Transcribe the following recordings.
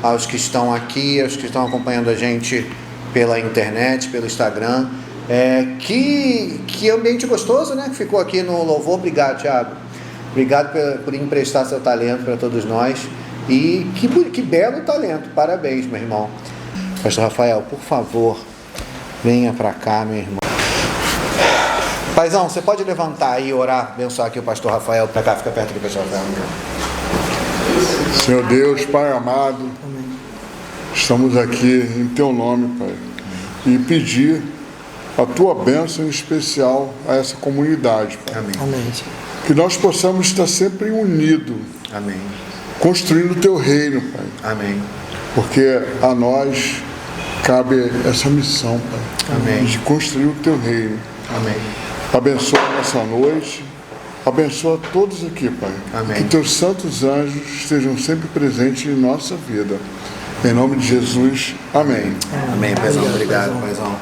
aos que estão aqui, aos que estão acompanhando a gente pela internet, pelo Instagram. Que ambiente gostoso, né? Que ficou aqui no louvor. Obrigado, Thiago. Obrigado por emprestar seu talento para todos nós. E que belo talento. Parabéns, meu irmão. Pastor Rafael, por favor, venha para cá, meu irmão. Paizão, você pode levantar e orar, abençoar aqui o pastor Rafael para cá, fica perto do pastor Rafael. Senhor Deus, Pai amado, estamos aqui em Teu nome, Pai, e pedir a Tua bênção em especial a essa comunidade, Pai. Amém. Amém. Que nós possamos estar sempre unidos, Amém. construindo o Teu reino, Pai. Amém. Porque a nós cabe essa missão, Pai, Amém. de construir o Teu reino. Amém. Abençoa nessa noite, abençoa todos aqui, Pai. Amém. Que Teus santos anjos estejam sempre presentes em nossa vida. Em nome de Jesus, amém. Amém, paizão. Obrigado, paizão.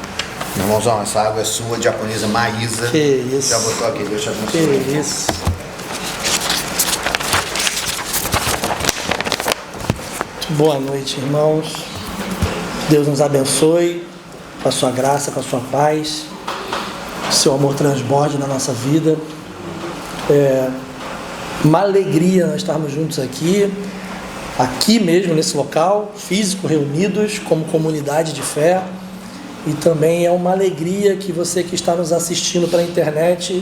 Meu irmãozão, essa água é sua, diaconisa Maísa. Que isso. Já botou aqui, deixa eu abençoar. Que isso. Boa noite, irmãos. Deus nos abençoe com a sua graça, com a sua paz. Seu amor transborde na nossa vida. Uma alegria nós estarmos juntos aqui mesmo nesse local, físico, reunidos como comunidade de fé. E também é uma alegria que você que está nos assistindo pela internet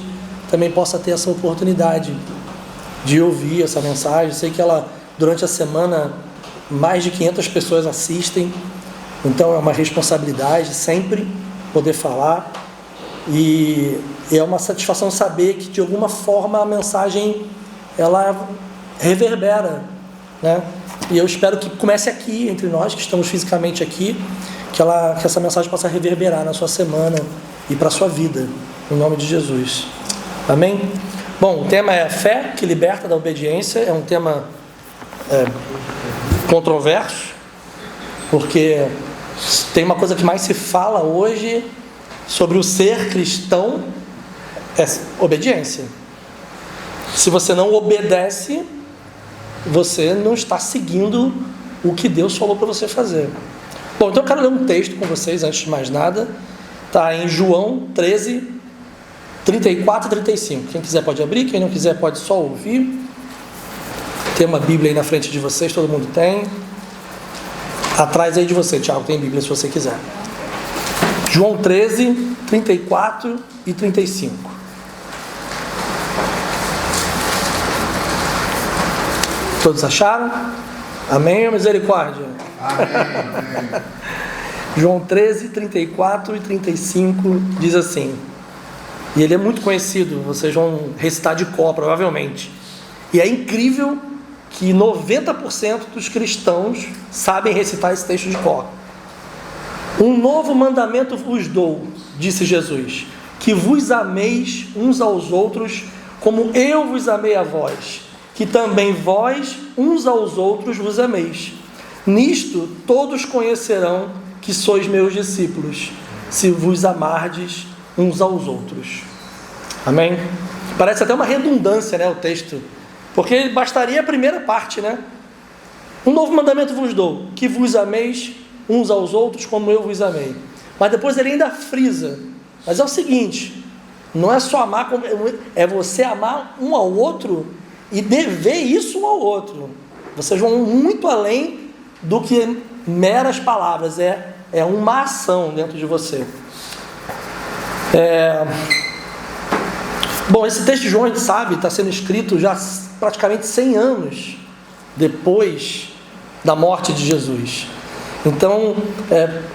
também possa ter essa oportunidade de ouvir essa mensagem. Eu sei que durante a semana, mais de 500 pessoas assistem, então é uma responsabilidade sempre poder falar. E é uma satisfação saber que de alguma forma a mensagem ela reverbera, né? E eu espero que comece aqui entre nós que estamos fisicamente aqui, que essa mensagem possa reverberar na sua semana e para a sua vida, em nome de Jesus. Amém? Bom, o tema é fé que liberta da obediência. É um tema controverso, porque tem uma coisa que mais se fala hoje sobre o ser cristão, é obediência. Se você não obedece, você não está seguindo o que Deus falou para você fazer. Bom, então eu quero ler um texto com vocês, antes de mais nada. Está em João 13, 34 e 35. Quem quiser pode abrir, quem não quiser pode só ouvir. Tem uma Bíblia aí na frente de vocês, todo mundo tem. Atrás aí de você, Tiago, tem Bíblia se você quiser. João 13, 34 e 35. Todos acharam? Amém ou misericórdia? Amém. João 13, 34 e 35 diz assim, e ele é muito conhecido, vocês vão recitar de cor provavelmente, e é incrível que 90% dos cristãos sabem recitar esse texto de cor. Um novo mandamento vos dou, disse Jesus, que vos ameis uns aos outros como eu vos amei a vós, que também vós uns aos outros vos ameis. Nisto todos conhecerão que sois meus discípulos, se vos amardes uns aos outros. Amém? Parece até uma redundância, né, o texto, porque bastaria a primeira parte, né? Um novo mandamento vos dou, que vos ameis uns aos outros como eu vos amei. Mas depois ele ainda frisa, mas é o seguinte, não é só amar, é você amar um ao outro e dever isso um ao outro. Vocês vão muito além do que meras palavras, é uma ação dentro de você. Bom, esse texto de João, a gente sabe, está sendo escrito já praticamente 100 anos depois da morte de Jesus. Então,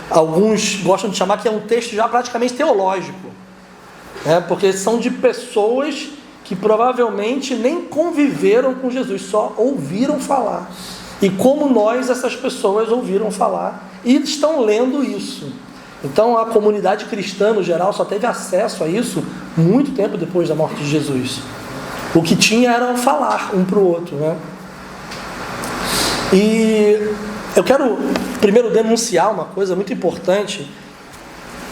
alguns gostam de chamar que é um texto já praticamente teológico, porque são de pessoas que provavelmente nem conviveram com Jesus, só ouviram falar. E como nós, essas pessoas ouviram falar e estão lendo isso. Então a comunidade cristã no geral só teve acesso a isso muito tempo depois da morte de Jesus. O que tinha era falar um para o outro, né? E eu quero primeiro denunciar uma coisa muito importante.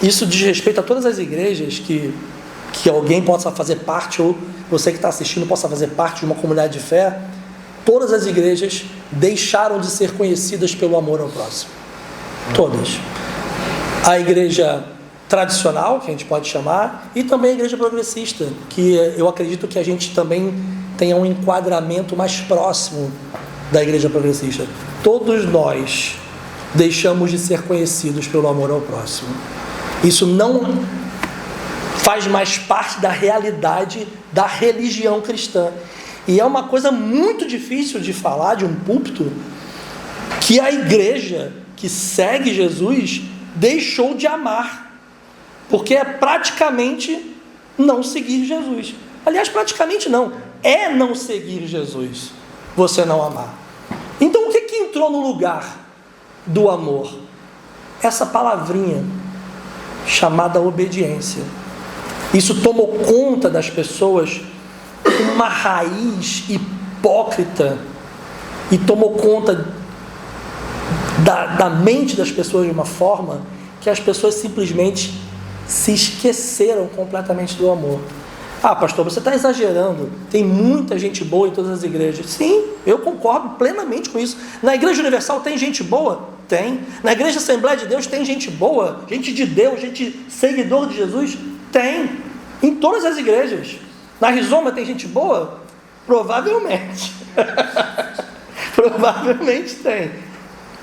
Isso diz respeito a todas as igrejas que alguém possa fazer parte, ou você que está assistindo possa fazer parte de uma comunidade de fé. Todas as igrejas deixaram de ser conhecidas pelo amor ao próximo. Todas. A igreja tradicional, que a gente pode chamar, e também a igreja progressista, que eu acredito que a gente também tenha um enquadramento mais próximo da igreja progressista. Todos nós deixamos de ser conhecidos pelo amor ao próximo. Isso não faz mais parte da realidade da religião cristã. E é uma coisa muito difícil de falar de um púlpito, que a igreja que segue Jesus deixou de amar, porque é praticamente não seguir Jesus. Aliás, praticamente não, é não seguir Jesus, você não amar. Então o que entrou no lugar do amor? Essa palavrinha chamada obediência. Isso tomou conta das pessoas, uma raiz hipócrita, e tomou conta da mente das pessoas de uma forma que as pessoas simplesmente se esqueceram completamente do amor. Ah, pastor, você está exagerando, tem muita gente boa em todas as igrejas. Sim, eu concordo plenamente com isso. Na Igreja Universal tem gente boa? Tem. Na Igreja Assembleia de Deus tem gente boa, gente de Deus, gente seguidor de Jesus? Tem. Em todas as igrejas. Na Rizoma tem gente boa? Provavelmente. Provavelmente tem.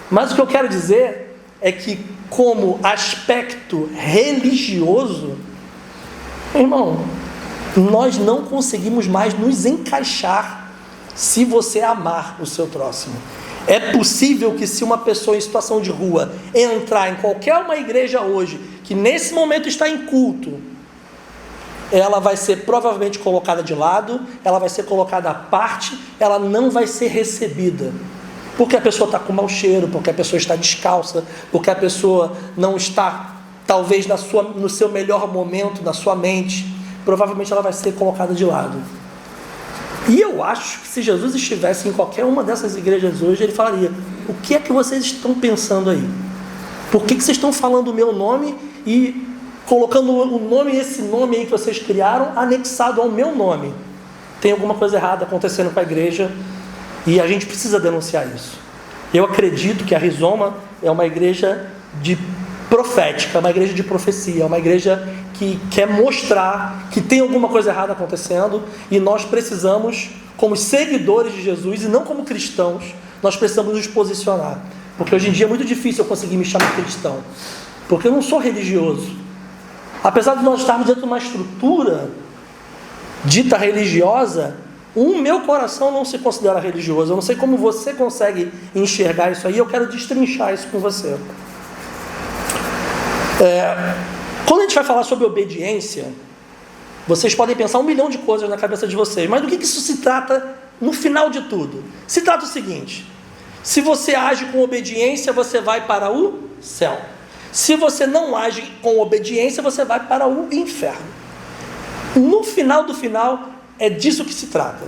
Mas o que eu quero dizer é que, como aspecto religioso, irmão, nós não conseguimos mais nos encaixar se você amar o seu próximo. É possível que, se uma pessoa em situação de rua entrar em qualquer uma igreja hoje, que nesse momento está em culto, ela vai ser provavelmente colocada de lado, ela vai ser colocada à parte, ela não vai ser recebida, porque a pessoa está com mau cheiro, porque a pessoa está descalça, porque a pessoa não está, talvez, no seu melhor momento, na sua mente. Provavelmente ela vai ser colocada de lado. E eu acho que se Jesus estivesse em qualquer uma dessas igrejas hoje, ele falaria: o que é que vocês estão pensando aí? Por que vocês estão falando o meu nome e colocando o nome, esse nome aí que vocês criaram, anexado ao meu nome? Tem alguma coisa errada acontecendo com a igreja e a gente precisa denunciar isso. Eu acredito que a Rizoma é uma igreja profética, uma igreja de profecia, uma igreja que quer mostrar que tem alguma coisa errada acontecendo, e nós precisamos, como seguidores de Jesus e não como cristãos, nós precisamos nos posicionar, porque hoje em dia é muito difícil eu conseguir me chamar cristão, porque eu não sou religioso. Apesar de nós estarmos dentro de uma estrutura dita religiosa, o meu coração não se considera religioso. Eu não sei como você consegue enxergar isso aí, eu quero destrinchar isso com você. Quando a gente vai falar sobre obediência, vocês podem pensar 1 milhão de coisas na cabeça de vocês, mas do que isso se trata no final de tudo? Se trata o seguinte: se você age com obediência, você vai para o céu. Se você não age com obediência, você vai para o inferno. No final do final, é disso que se trata.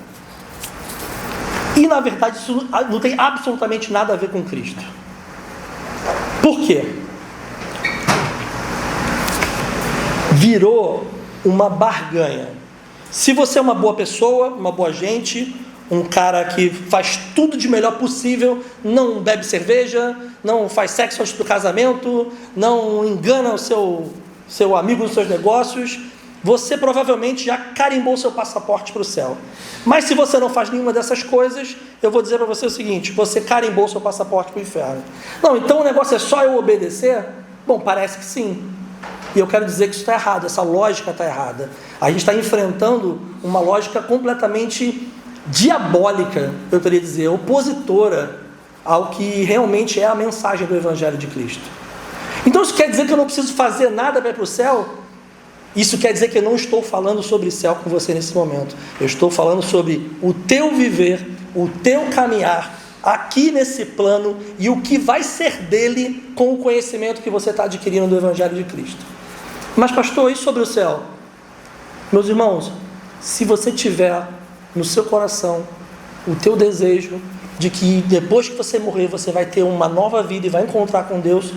E na verdade isso não tem absolutamente nada a ver com Cristo. Por quê? Virou uma barganha. Se você é uma boa pessoa, uma boa gente, um cara que faz tudo de melhor possível, não bebe cerveja, não faz sexo antes do casamento, não engana o seu amigo nos seus negócios, você provavelmente já carimbou seu passaporte para o céu. Mas se você não faz nenhuma dessas coisas, eu vou dizer para você o seguinte: você carimbou seu passaporte para o inferno. Não, então o negócio é só eu obedecer? Bom, parece que sim. E eu quero dizer que isso está errado, essa lógica está errada. A gente está enfrentando uma lógica completamente diabólica, eu queria dizer, opositora ao que realmente é a mensagem do Evangelho de Cristo. Então isso quer dizer que eu não preciso fazer nada para ir para o céu? Isso quer dizer que eu não estou falando sobre céu com você nesse momento. Eu estou falando sobre o teu viver, o teu caminhar aqui nesse plano e o que vai ser dele com o conhecimento que você está adquirindo do Evangelho de Cristo. Mas pastor, e sobre o céu? Meus irmãos, se você tiver no seu coração o teu desejo de que depois que você morrer você vai ter uma nova vida e vai encontrar com Deus,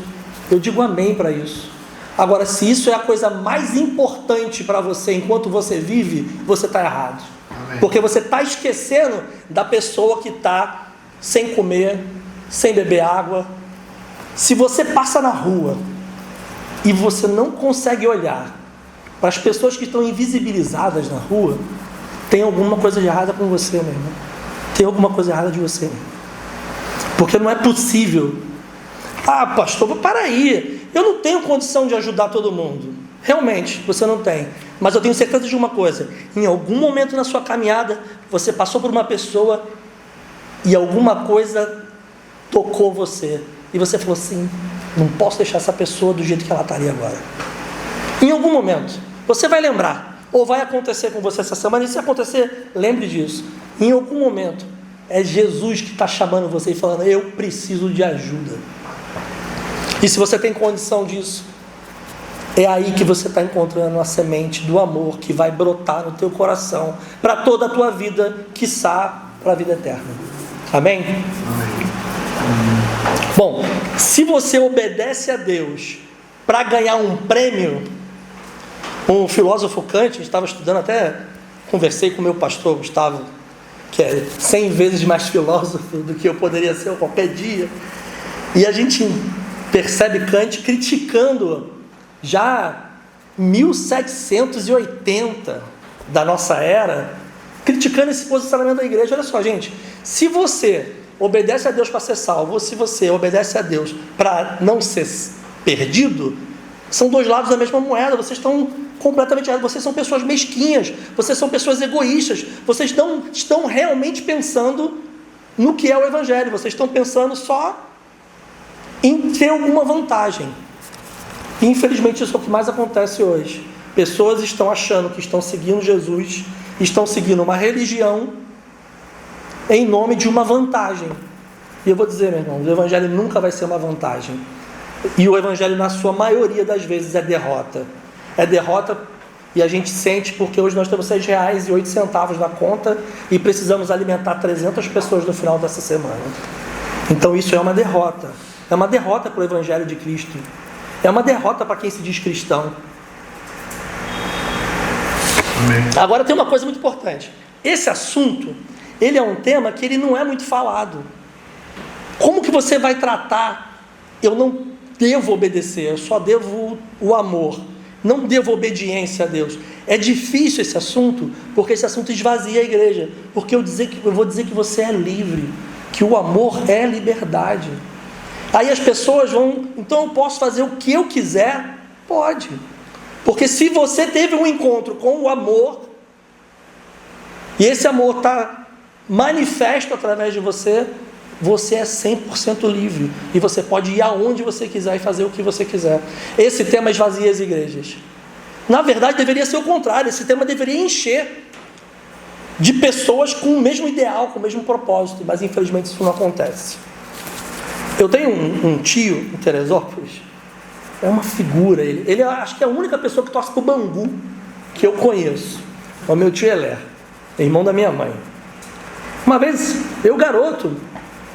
eu digo amém para isso. Agora, se isso é a coisa mais importante para você enquanto você vive, você está errado. Amém. Porque você está esquecendo da pessoa que está sem comer, sem beber água. Se você passa na rua e você não consegue olhar para as pessoas que estão invisibilizadas na rua, tem alguma coisa de errada com você, meu irmão. Tem alguma coisa errada de você. Porque não é possível. Ah, pastor, para aí. Eu não tenho condição de ajudar todo mundo. Realmente, você não tem. Mas eu tenho certeza de uma coisa. Em algum momento na sua caminhada, você passou por uma pessoa e alguma coisa tocou você. E você falou assim, não posso deixar essa pessoa do jeito que ela estaria agora. Em algum momento, você vai lembrar. Ou vai acontecer com você essa semana. E se acontecer, lembre disso. Em algum momento, é Jesus que está chamando você e falando, eu preciso de ajuda. E se você tem condição disso, é aí que você está encontrando a semente do amor que vai brotar no teu coração para toda a tua vida, quiçá para a vida eterna. Amém? Amém. Bom, se você obedece a Deus para ganhar um prêmio, um filósofo Kant, a gente estava estudando, até conversei com o meu pastor Gustavo, que é 100 vezes mais filósofo do que eu poderia ser qualquer dia, e a gente percebe Kant criticando já 1780 da nossa era, criticando esse posicionamento da igreja. Olha só, gente, se você obedece a Deus para ser salvo, ou se você obedece a Deus para não ser perdido, são dois lados da mesma moeda. Vocês estão completamente errados. Vocês são pessoas mesquinhas, vocês são pessoas egoístas, vocês não estão realmente pensando no que é o Evangelho, vocês estão pensando só em ter alguma vantagem. E infelizmente isso é o que mais acontece hoje. Pessoas estão achando que estão seguindo Jesus, estão seguindo uma religião em nome de uma vantagem. E eu vou dizer, meu irmão, o Evangelho nunca vai ser uma vantagem. E o Evangelho, na sua maioria das vezes, é derrota. É derrota, e a gente sente porque hoje nós temos R$6,08 na conta e precisamos alimentar 300 pessoas no final dessa semana. Então isso é uma derrota. É uma derrota para o Evangelho de Cristo. É uma derrota para quem se diz cristão. Amém. Agora tem uma coisa muito importante. Esse assunto, ele é um tema que ele não é muito falado. Como que você vai tratar? Eu não devo obedecer, eu só devo o amor. Não devo obediência a Deus. É difícil esse assunto, porque esse assunto esvazia a igreja. Porque eu vou dizer que você é livre, que o amor é liberdade. Aí as pessoas vão, então eu posso fazer o que eu quiser? Pode. Porque se você teve um encontro com o amor, e esse amor está manifesto através de você, você é 100% livre. E você pode ir aonde você quiser e fazer o que você quiser. Esse tema esvazia as igrejas. Na verdade, deveria ser o contrário. Esse tema deveria encher de pessoas com o mesmo ideal, com o mesmo propósito. Mas infelizmente isso não acontece. Eu tenho um tio em Teresópolis, é uma figura, ele acho que é a única pessoa que torce pro Bangu que eu conheço. É o meu tio Elé, irmão da minha mãe. Uma vez, eu garoto,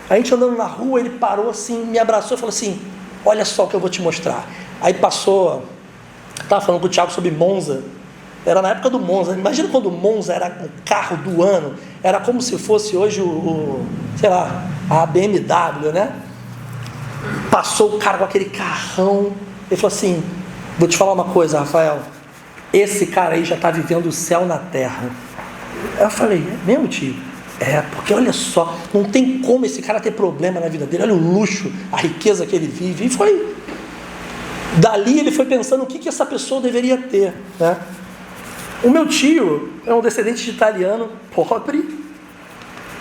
a gente andando na rua, ele parou assim, me abraçou e falou assim, olha só o que eu vou te mostrar. Aí passou, estava falando com o Thiago sobre Monza, era na época do Monza, imagina quando o Monza era o carro do ano, era como se fosse hoje sei lá, a BMW, né? Passou o cara com aquele carrão, ele falou assim, vou te falar uma coisa, Rafael, esse cara aí já está vivendo o céu na terra. Eu falei, é mesmo, tio? É, porque olha só, não tem como esse cara ter problema na vida dele, olha o luxo, a riqueza que ele vive. E foi, dali ele foi pensando o que essa pessoa deveria ter, né? O meu tio é um descendente de italiano, pobre,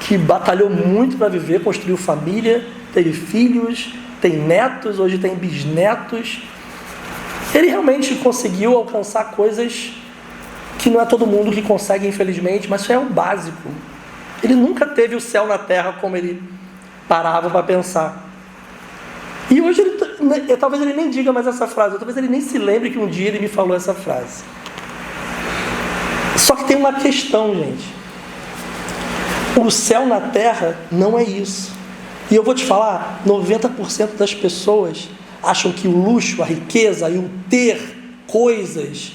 que batalhou muito para viver, construiu família, teve filhos, tem netos, hoje tem bisnetos. Ele realmente conseguiu alcançar coisas que não é todo mundo que consegue, infelizmente, mas isso é o básico. Ele nunca teve o céu na terra como ele parava para pensar. E hoje, talvez ele nem diga mais essa frase, talvez ele nem se lembre que um dia ele me falou essa frase. Só que tem uma questão, gente. O céu na terra não é isso. E eu vou te falar, 90% das pessoas acham que o luxo, a riqueza e o ter coisas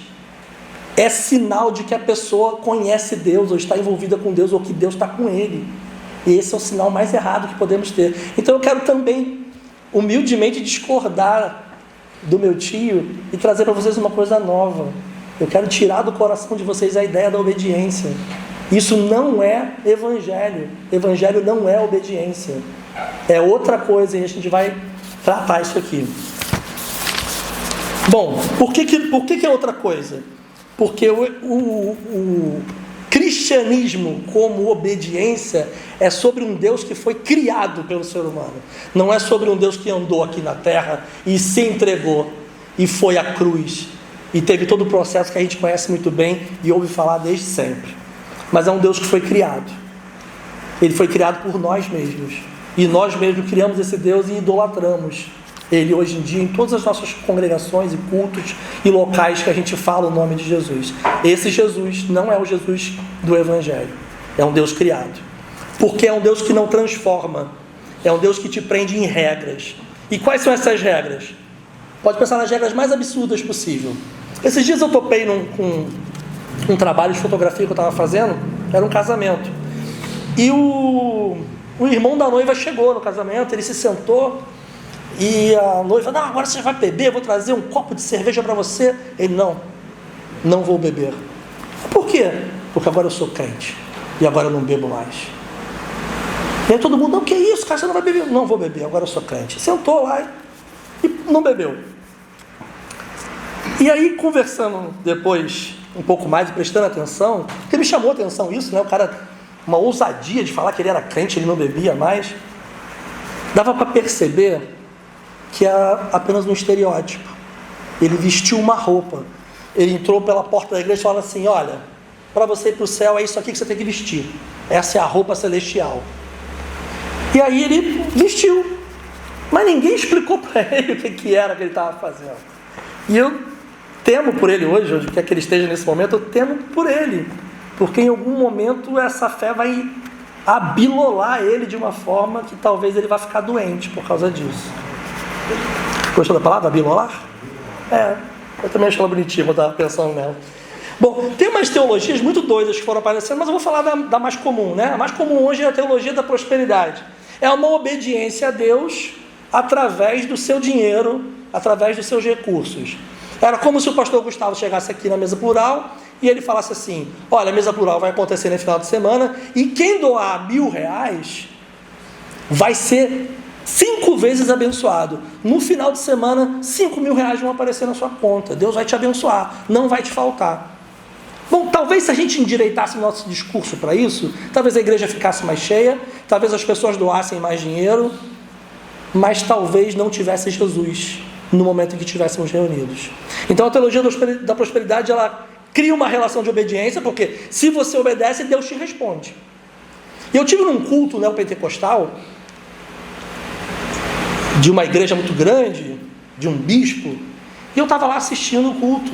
é sinal de que a pessoa conhece Deus, ou está envolvida com Deus, ou que Deus está com ele. E esse é o sinal mais errado que podemos ter. Então eu quero também, humildemente, discordar do meu tio e trazer para vocês uma coisa nova. Eu quero tirar do coração de vocês a ideia da obediência. Isso não é evangelho. Evangelho não é obediência. É outra coisa e a gente vai tratar isso aqui. Bom, por que é outra coisa? Porque o cristianismo como obediência é sobre um Deus que foi criado pelo ser humano. Não é sobre um Deus que andou aqui na terra e se entregou e foi à cruz e teve todo o processo que a gente conhece muito bem e ouve falar desde sempre. Mas é um Deus que foi criado. Ele foi criado por nós mesmos. E nós mesmos criamos esse Deus e idolatramos Ele hoje em dia em todas as nossas congregações e cultos e locais que a gente fala o nome de Jesus. Esse Jesus não é o Jesus do Evangelho. É um Deus criado. Porque é um Deus que não transforma. É um Deus que te prende em regras. E quais são essas regras? Pode pensar nas regras mais absurdas possível. Esses dias eu topei com um trabalho de fotografia que eu estava fazendo. Era um casamento. E o irmão da noiva chegou no casamento. Ele se sentou. E a noiva, não, agora você vai beber, eu vou trazer um copo de cerveja para você. Ele, não vou beber. Por quê? Porque agora eu sou crente. E agora eu não bebo mais. E aí todo mundo, não, que isso, cara, você não vai beber? Não vou beber, agora eu sou crente. Sentou lá e não bebeu. E aí, conversando depois um pouco mais e prestando atenção, porque me chamou a atenção isso, né? O cara, uma ousadia de falar que ele era crente, ele não bebia mais. Dava para perceber que era apenas um estereótipo. Ele vestiu uma roupa. Ele entrou pela porta da igreja e falou assim, olha, para você ir para o céu é isso aqui que você tem que vestir. Essa é a roupa celestial. E aí ele vestiu. Mas ninguém explicou para ele o que era que ele estava fazendo. E eu temo por ele hoje, onde quer que ele esteja nesse momento, eu temo por ele. Porque em algum momento essa fé vai abilolar ele de uma forma que talvez ele vá ficar doente por causa disso. Gostou da palavra? Abilolar? Eu também acho ela bonitinha, eu estava pensando nela. Bom, tem umas teologias muito doidas que foram aparecendo, mas eu vou falar da mais comum, né? A mais comum hoje é a teologia da prosperidade. É uma obediência a Deus através do seu dinheiro, através dos seus recursos. Era como se o pastor Gustavo chegasse aqui na mesa plural e ele falasse assim, olha, a mesa plural vai acontecer no final de semana e quem doar R$1.000 vai ser 5 vezes abençoado. No final de semana, R$5.000 vão aparecer na sua conta. Deus vai te abençoar, não vai te faltar. Bom, talvez se a gente endireitasse o nosso discurso para isso, talvez a igreja ficasse mais cheia, talvez as pessoas doassem mais dinheiro, mas talvez não tivesse Jesus no momento em que estivéssemos reunidos. Então a teologia da prosperidade, ela cria uma relação de obediência, porque se você obedece, Deus te responde. E eu tive num culto neopentecostal, de uma igreja muito grande, de um bispo, e eu estava lá assistindo o culto.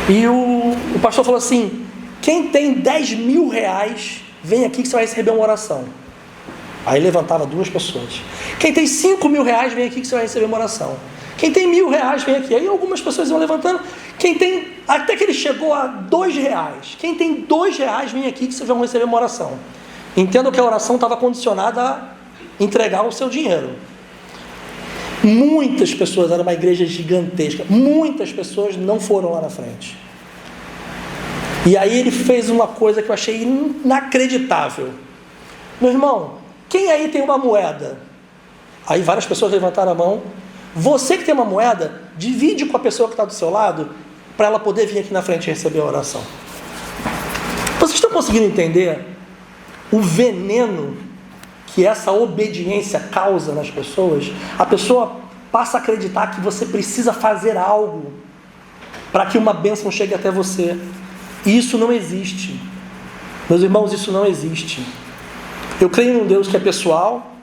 E o pastor falou assim, quem tem R$10.000, vem aqui que você vai receber uma oração. Aí levantava 2 pessoas. Quem tem R$5.000, vem aqui que você vai receber uma oração. Quem tem R$1.000, vem aqui. Aí algumas pessoas iam levantando. Quem tem, até que ele chegou a R$2. Quem tem R$2, vem aqui que vocês vão receber uma oração. Entendo que a oração estava condicionada a entregar o seu dinheiro. Muitas pessoas, era uma igreja gigantesca, muitas pessoas não foram lá na frente. E aí ele fez uma coisa que eu achei inacreditável. Meu irmão, quem aí tem uma moeda? Aí várias pessoas levantaram a mão. Você que tem uma moeda, divide com a pessoa que está do seu lado, para ela poder vir aqui na frente e receber a oração. Vocês estão conseguindo entender o veneno que essa obediência causa nas pessoas? A pessoa passa a acreditar que você precisa fazer algo para que uma bênção chegue até você. E isso não existe. Meus irmãos, isso não existe. Eu creio num Deus que é pessoal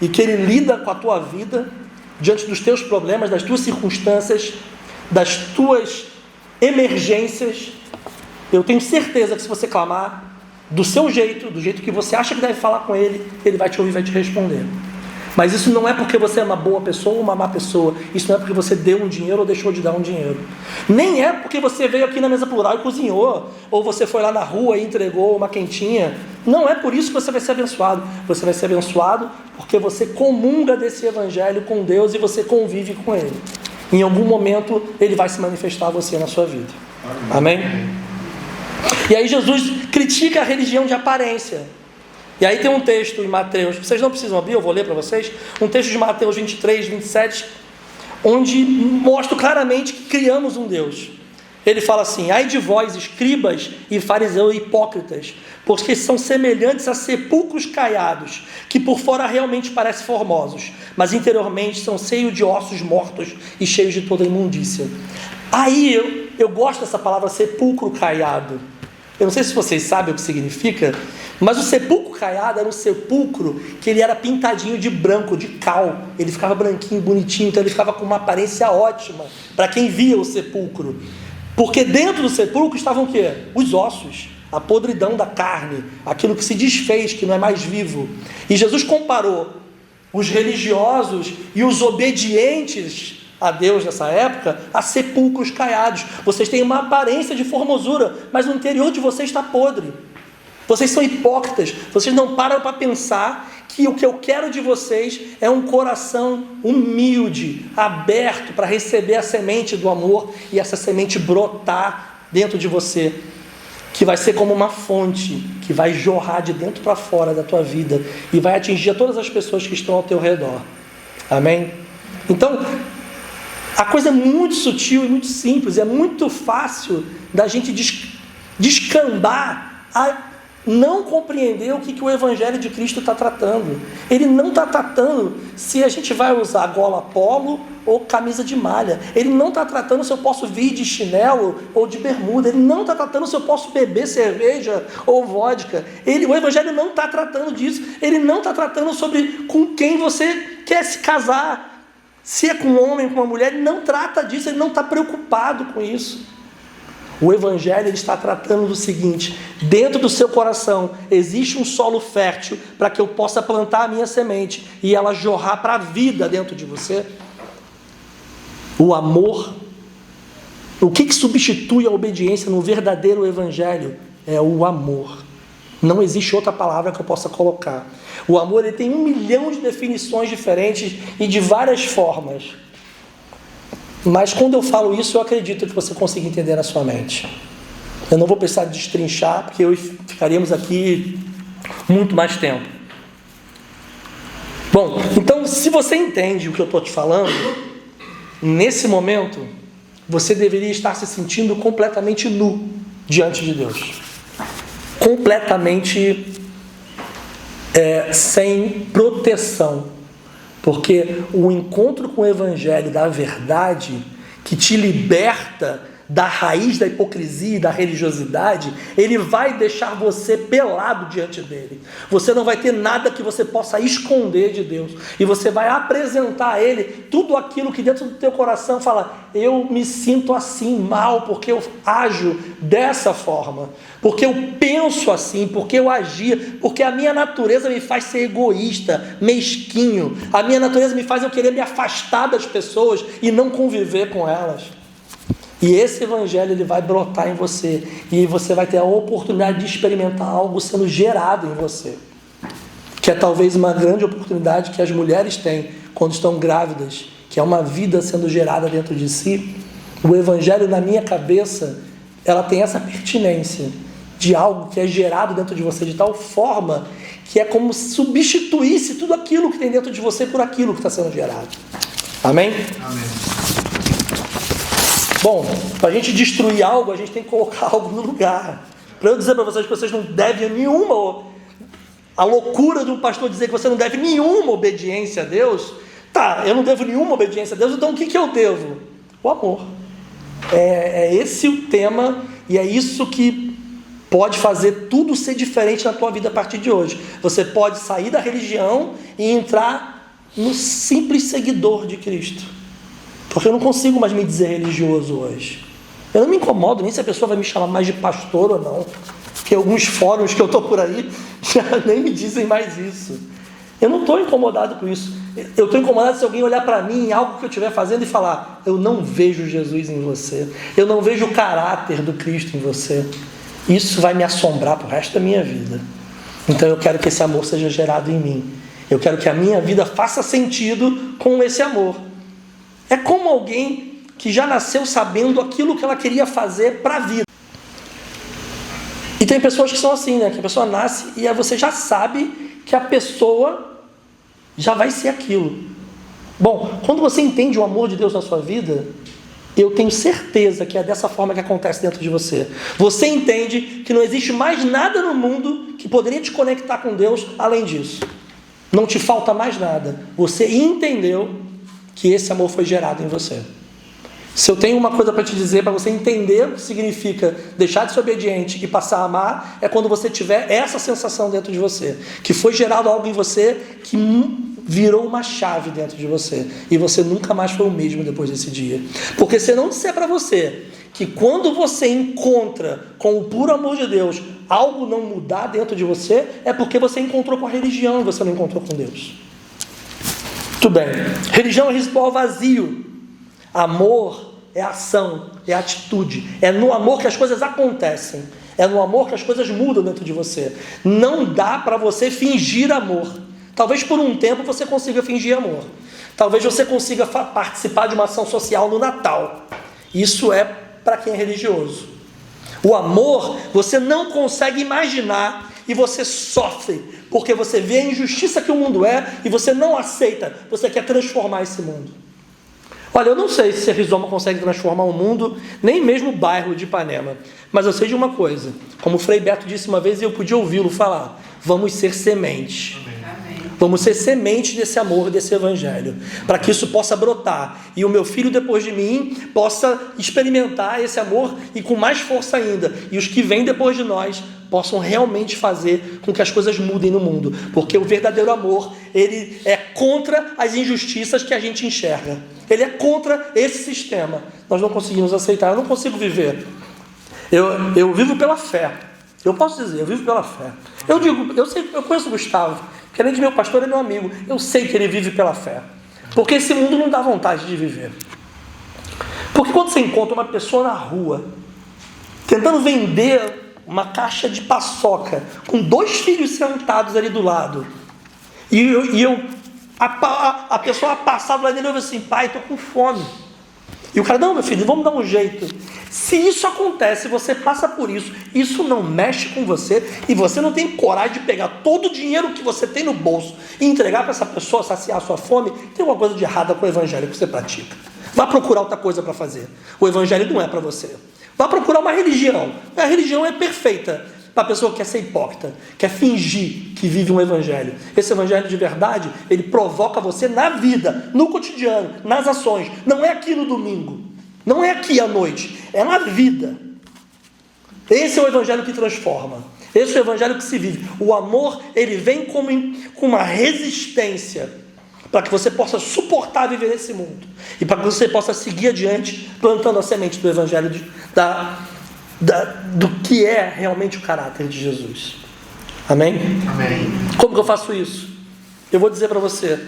e que Ele lida com a tua vida diante dos teus problemas, das tuas circunstâncias, das tuas emergências. Eu tenho certeza que se você clamar do seu jeito, do jeito que você acha que deve falar com Ele, Ele vai te ouvir, vai te responder. Mas isso não é porque você é uma boa pessoa ou uma má pessoa. Isso não é porque você deu um dinheiro ou deixou de dar um dinheiro. Nem é porque você veio aqui na mesa plural e cozinhou, ou você foi lá na rua e entregou uma quentinha. Não é por isso que você vai ser abençoado. Você vai ser abençoado porque você comunga desse evangelho com Deus e você convive com Ele. Em algum momento Ele vai se manifestar a você na sua vida. Amém? E aí Jesus critica a religião de aparência. E aí tem um texto em Mateus, vocês não precisam abrir, eu vou ler para vocês, um texto de Mateus 23, 27, onde mostra claramente que criamos um Deus. Ele fala assim: ai de vós, escribas e fariseus hipócritas, porque são semelhantes a sepulcros caiados, que por fora realmente parecem formosos, mas interiormente são cheios de ossos mortos e cheios de toda imundícia. Aí eu gosto dessa palavra sepulcro caiado. Eu não sei se vocês sabem o que significa, mas o sepulcro caiado era um sepulcro que ele era pintadinho de branco, de cal. Ele ficava branquinho, bonitinho, então ele ficava com uma aparência ótima para quem via o sepulcro. Porque dentro do sepulcro estavam o quê? Os ossos, a podridão da carne, aquilo que se desfez, que não é mais vivo. E Jesus comparou os religiosos e os obedientes a Deus nessa época a sepulcros caiados. Vocês têm uma aparência de formosura, mas no interior de vocês está podre. Vocês são hipócritas. Vocês não param para pensar que o que eu quero de vocês é um coração humilde, aberto para receber a semente do amor e essa semente brotar dentro de você, que vai ser como uma fonte que vai jorrar de dentro para fora da tua vida e vai atingir a todas as pessoas que estão ao teu redor. Amém? Então, a coisa é muito sutil e muito simples, é muito fácil da gente descambar a não compreender o que o Evangelho de Cristo está tratando. Ele não está tratando se a gente vai usar gola polo ou camisa de malha. Ele não está tratando se eu posso vir de chinelo ou de bermuda. Ele não está tratando se eu posso beber cerveja ou vodka. O Evangelho não está tratando disso. Ele não está tratando sobre com quem você quer se casar. Se é com um homem, com uma mulher, ele não trata disso. Ele não está preocupado com isso. O Evangelho ele está tratando do seguinte: dentro do seu coração existe um solo fértil para que eu possa plantar a minha semente e ela jorrar para a vida dentro de você. O amor. O que substitui a obediência no verdadeiro Evangelho? É o amor. Não existe outra palavra que eu possa colocar. O amor ele tem 1 milhão de definições diferentes e de várias formas. Mas quando eu falo isso, eu acredito que você consiga entender na sua mente. Eu não vou precisar destrinchar, porque ficaríamos aqui muito mais tempo. Bom, então se você entende o que eu estou te falando, nesse momento, você deveria estar se sentindo completamente nu diante de Deus. Completamente sem proteção. Porque o encontro com o Evangelho da verdade, que te liberta da raiz da hipocrisia e da religiosidade, ele vai deixar você pelado diante dele. Você não vai ter nada que você possa esconder de Deus. E você vai apresentar a ele tudo aquilo que dentro do teu coração fala: eu me sinto assim mal, porque eu ajo dessa forma, porque eu penso assim, porque eu agia, porque a minha natureza me faz ser egoísta, mesquinho. A minha natureza me faz eu querer me afastar das pessoas e não conviver com elas. E esse Evangelho ele vai brotar em você. E você vai ter a oportunidade de experimentar algo sendo gerado em você. Que é talvez uma grande oportunidade que as mulheres têm quando estão grávidas. Que é uma vida sendo gerada dentro de si. O Evangelho na minha cabeça, ela tem essa pertinência de algo que é gerado dentro de você de tal forma que é como se substituísse tudo aquilo que tem dentro de você por aquilo que está sendo gerado. Amém? Amém. Bom, para a gente destruir algo, a gente tem que colocar algo no lugar. Para eu dizer para vocês que vocês não devem nenhuma... A loucura de um pastor dizer que você não deve nenhuma obediência a Deus. Tá, eu não devo nenhuma obediência a Deus, então o que eu devo? O amor. É esse o tema e é isso que pode fazer tudo ser diferente na tua vida a partir de hoje. Você pode sair da religião e entrar no simples seguidor de Cristo. Porque eu não consigo mais me dizer religioso hoje. Eu não me incomodo nem se a pessoa vai me chamar mais de pastor ou não. Porque alguns fóruns que eu estou por aí já nem me dizem mais isso. Eu não estou incomodado com isso. Eu estou incomodado se alguém olhar para mim em algo que eu estiver fazendo e falar: eu não vejo Jesus em você, eu não vejo o caráter do Cristo em você. Isso vai me assombrar para o resto da minha vida. Então eu quero que esse amor seja gerado em mim. Eu quero que a minha vida faça sentido com esse amor. É como alguém que já nasceu sabendo aquilo que ela queria fazer para a vida. E tem pessoas que são assim, né? Que a pessoa nasce e aí você já sabe que a pessoa já vai ser aquilo. Bom, quando você entende o amor de Deus na sua vida, eu tenho certeza que é dessa forma que acontece dentro de você. Você entende que não existe mais nada no mundo que poderia te conectar com Deus além disso. Não te falta mais nada. Você entendeu que esse amor foi gerado em você. Se eu tenho uma coisa para te dizer, para você entender o que significa deixar de ser obediente e passar a amar, é quando você tiver essa sensação dentro de você, que foi gerado algo em você que virou uma chave dentro de você, e você nunca mais foi o mesmo depois desse dia. Porque se eu não disser para você que quando você encontra com o puro amor de Deus, algo não mudar dentro de você, é porque você encontrou com a religião e você não encontrou com Deus. Tudo bem. Religião é ritual vazio. Amor é ação, é atitude. É no amor que as coisas acontecem. É no amor que as coisas mudam dentro de você. Não dá para você fingir amor. Talvez por um tempo você consiga fingir amor. Talvez você consiga participar de uma ação social no Natal. Isso é para quem é religioso. O amor você não consegue imaginar e você sofre, porque você vê a injustiça que o mundo é e você não aceita. Você quer transformar esse mundo. Olha, eu não sei se a Rizoma consegue transformar o mundo, nem mesmo o bairro de Ipanema. Mas eu sei de uma coisa. Como o Frei Beto disse uma vez e eu podia ouvi-lo falar: vamos ser semente. Vamos ser semente desse amor, desse evangelho, para que isso possa brotar. E o meu filho depois de mim possa experimentar esse amor e com mais força ainda. E os que vêm depois de nós possam realmente fazer com que as coisas mudem no mundo. Porque o verdadeiro amor, ele é contra as injustiças que a gente enxerga. Ele é contra esse sistema. Nós não conseguimos aceitar. Eu não consigo viver. Eu vivo pela fé. Eu posso dizer, eu vivo pela fé. Eu conheço o Gustavo, que além de meu pastor, ele é meu amigo. Eu sei que ele vive pela fé. Porque esse mundo não dá vontade de viver. Porque quando você encontra uma pessoa na rua, tentando vender uma caixa de paçoca, com 2 filhos sentados ali do lado, a pessoa passava lá dele e eu assim: pai, estou com fome. E o cara: não, meu filho, vamos dar um jeito. Se isso acontece, você passa por isso, isso não mexe com você, e você não tem coragem de pegar todo o dinheiro que você tem no bolso e entregar para essa pessoa saciar a sua fome, tem alguma coisa de errada com o evangelho que você pratica. Vá procurar outra coisa para fazer. O evangelho não é para você. Vá procurar uma religião. A religião é perfeita para a pessoa que quer ser hipócrita, quer fingir que vive um evangelho. Esse evangelho de verdade, ele provoca você na vida, no cotidiano, nas ações. Não é aqui no domingo, não é aqui à noite, é na vida. Esse é o evangelho que transforma. Esse é o evangelho que se vive. O amor, ele vem com uma resistência para que você possa suportar viver nesse mundo e para que você possa seguir adiante plantando a semente do evangelho do que é realmente o caráter de Jesus. Amém? Amém. Como que eu faço isso? Eu vou dizer para você: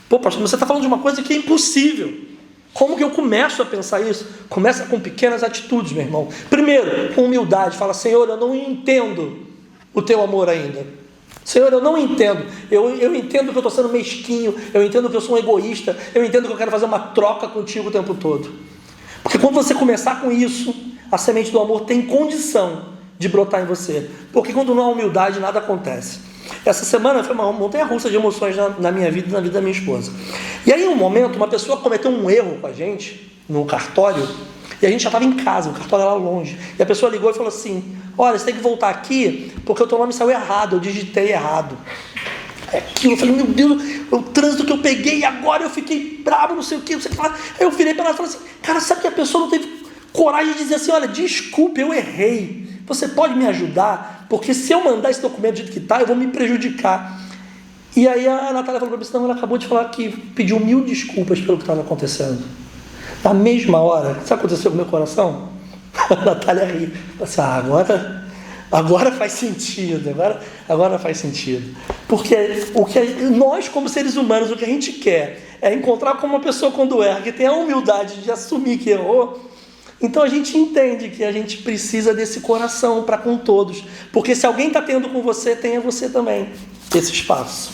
pô, pastor, você está falando de uma coisa que é impossível. Como que eu começo a pensar isso? Começa com pequenas atitudes, meu irmão. Primeiro, com humildade. Fala: Senhor, eu não entendo o teu amor ainda. Senhor, eu não entendo. Eu entendo que eu estou sendo mesquinho. Eu entendo que eu sou um egoísta. Eu entendo que eu quero fazer uma troca contigo o tempo todo. Porque quando você começar com isso, a semente do amor tem condição de brotar em você. Porque quando não há humildade, nada acontece. Essa semana foi uma montanha-russa de emoções na minha vida e na vida da minha esposa. E aí, em um momento, uma pessoa cometeu um erro com a gente, no cartório, e a gente já estava em casa, o cartório era longe. E a pessoa ligou e falou assim: olha, você tem que voltar aqui, porque o teu nome saiu errado, eu digitei errado. Aquilo, eu falei: meu Deus, o trânsito que eu peguei, e agora eu fiquei bravo, não sei o que, não sei o que. Aí eu virei para ela e falei assim: cara, sabe que a pessoa não teve coragem de dizer assim: olha, desculpe, eu errei, você pode me ajudar? Porque se eu mandar esse documento do jeito que está, eu vou me prejudicar. E aí a Natália falou para mim: não, ela acabou de falar que pediu 1000 desculpas pelo que estava acontecendo. Na mesma hora, sabe o que aconteceu com o meu coração? A Natália riu. Assim: agora faz sentido, agora faz sentido. Porque nós, como seres humanos, o que a gente quer é encontrar com uma pessoa quando erra, que tem a humildade de assumir que errou. Então a gente entende que a gente precisa desse coração para com todos. Porque se alguém está tendo com você, tenha você também esse espaço.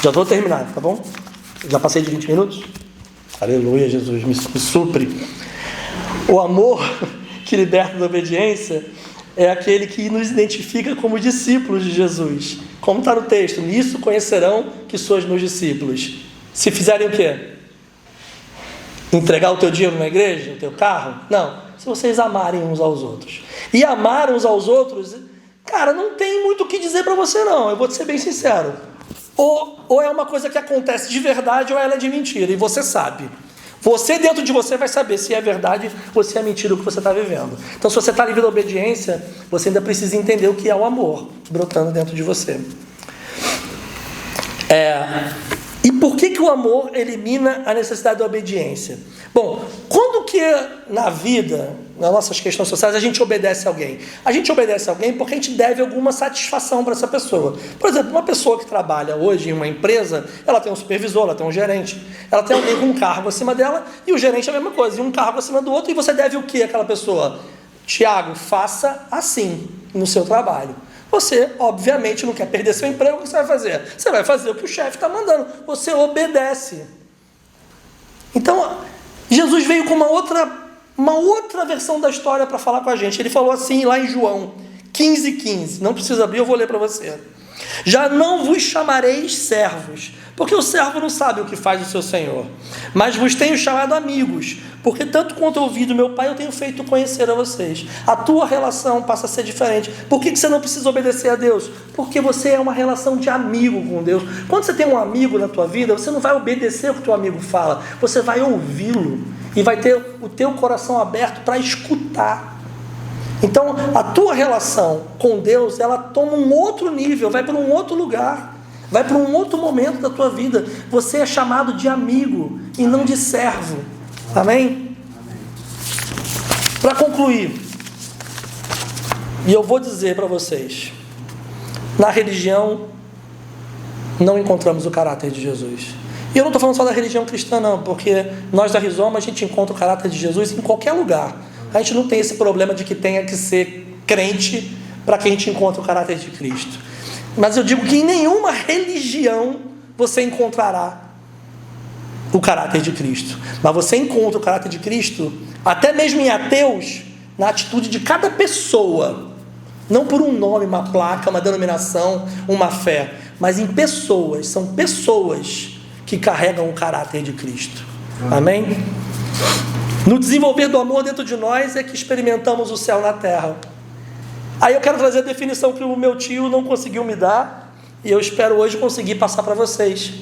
Já estou terminando, tá bom? Já passei de 20 minutos? Aleluia, Jesus, me supre. O amor que liberta da obediência é aquele que nos identifica como discípulos de Jesus. Como está no texto, nisso conhecerão que sois meus discípulos. Se fizerem o quê? Entregar o teu dinheiro na igreja, o teu carro? Não. Se vocês amarem uns aos outros. E amar uns aos outros, cara, não tem muito o que dizer para você não. Eu vou te ser bem sincero. Ou é uma coisa que acontece de verdade ou ela é de mentira. E você sabe. Você dentro de você vai saber se é verdade ou se é mentira o que você está vivendo. Então, se você está livre da obediência, você ainda precisa entender o que é o amor brotando dentro de você. E por que o amor elimina a necessidade da obediência? Bom, quando que na vida, nas nossas questões sociais, a gente obedece a alguém? A gente obedece a alguém porque a gente deve alguma satisfação para essa pessoa. Por exemplo, uma pessoa que trabalha hoje em uma empresa, ela tem um supervisor, ela tem um gerente, ela tem alguém com um cargo acima dela e o gerente é a mesma coisa, e um cargo acima do outro, e você deve o que àquela pessoa? Tiago, faça assim no seu trabalho. Você, obviamente, não quer perder seu emprego, o que você vai fazer? Você vai fazer o que o chefe está mandando. Você obedece. Então, Jesus veio com uma outra versão da história para falar com a gente. Ele falou assim lá em João 15:15. Não precisa abrir, eu vou ler para você. Já não vos chamareis servos, porque o servo não sabe o que faz o seu senhor. Mas vos tenho chamado amigos, porque tanto quanto eu ouvi do meu pai, eu tenho feito conhecer a vocês. A tua relação passa a ser diferente. Por que você não precisa obedecer a Deus? Porque você é uma relação de amigo com Deus. Quando você tem um amigo na tua vida, você não vai obedecer o que o teu amigo fala, você vai ouvi-lo e vai ter o teu coração aberto para escutar. Então, a tua relação com Deus, ela toma um outro nível, vai para um outro lugar, vai para um outro momento da tua vida. Você é chamado de amigo e não de servo. Amém? Para concluir, e eu vou dizer para vocês, na religião não encontramos o caráter de Jesus. E eu não estou falando só da religião cristã não, porque nós da Rizoma a gente encontra o caráter de Jesus em qualquer lugar. A gente não tem esse problema de que tenha que ser crente para que a gente encontre o caráter de Cristo. Mas eu digo que em nenhuma religião você encontrará o caráter de Cristo. Mas você encontra o caráter de Cristo, até mesmo em ateus, na atitude de cada pessoa. Não por um nome, uma placa, uma denominação, uma fé. Mas em pessoas. São pessoas que carregam o caráter de Cristo. Amém? No desenvolver do amor dentro de nós é que experimentamos o céu na terra. Aí eu quero trazer a definição que o meu tio não conseguiu me dar, e eu espero hoje conseguir passar para vocês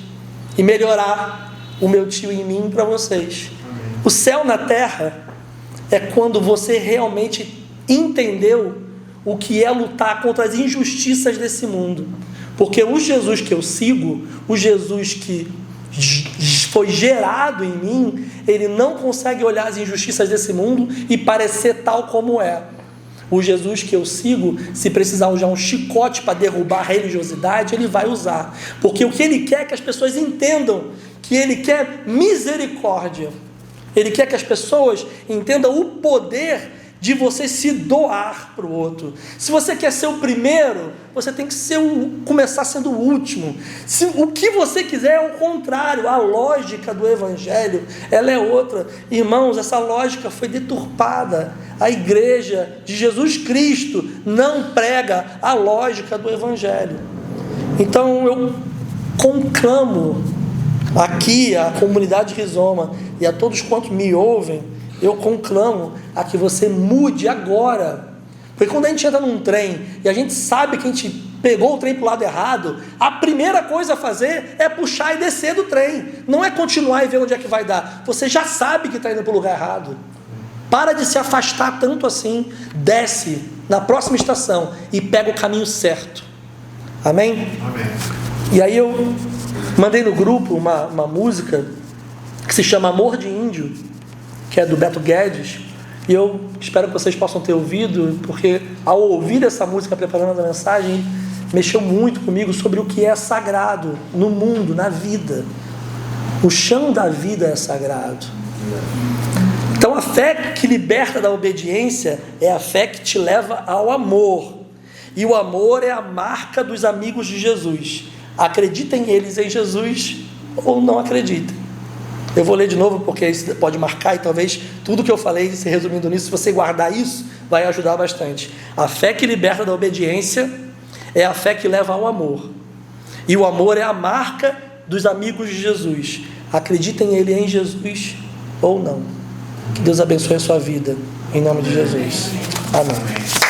e melhorar o meu tio em mim para vocês. O céu na terra é quando você realmente entendeu o que é lutar contra as injustiças desse mundo. Porque o Jesus que eu sigo, o Jesus que foi gerado em mim, ele não consegue olhar as injustiças desse mundo e parecer tal como é. O Jesus que eu sigo, se precisar usar um chicote para derrubar a religiosidade, ele vai usar. Porque o que ele quer é que as pessoas entendam que ele quer misericórdia. Ele quer que as pessoas entendam o poder de você se doar para o outro. Se você quer ser o primeiro, você tem que começar sendo o último. O que você quiser é o contrário. A lógica do Evangelho, ela é outra. Irmãos, essa lógica foi deturpada. A igreja de Jesus Cristo não prega a lógica do Evangelho. Então eu conclamo aqui a comunidade Rizoma e a todos quantos me ouvem, eu conclamo a que você mude agora. Porque quando a gente entra num trem e a gente sabe que a gente pegou o trem para o lado errado, a primeira coisa a fazer é puxar e descer do trem. Não é continuar e ver onde é que vai dar. Você já sabe que está indo para o lugar errado. Para de se afastar tanto assim. Desce na próxima estação e pega o caminho certo. Amém? Amém. E aí eu mandei no grupo uma música que se chama Amor de Índio, que é do Beto Guedes, e eu espero que vocês possam ter ouvido, porque ao ouvir essa música preparando a mensagem, mexeu muito comigo sobre o que é sagrado no mundo, na vida. O chão da vida é sagrado. Então a fé que liberta da obediência é a fé que te leva ao amor. E o amor é a marca dos amigos de Jesus. Acreditem eles em Jesus ou não acreditem. Eu vou ler de novo porque isso pode marcar e talvez tudo que eu falei, se resumindo nisso, se você guardar isso, vai ajudar bastante. A fé que liberta da obediência é a fé que leva ao amor. E o amor é a marca dos amigos de Jesus. Acreditem ele em Jesus ou não. Que Deus abençoe a sua vida. Em nome de Jesus. Amém.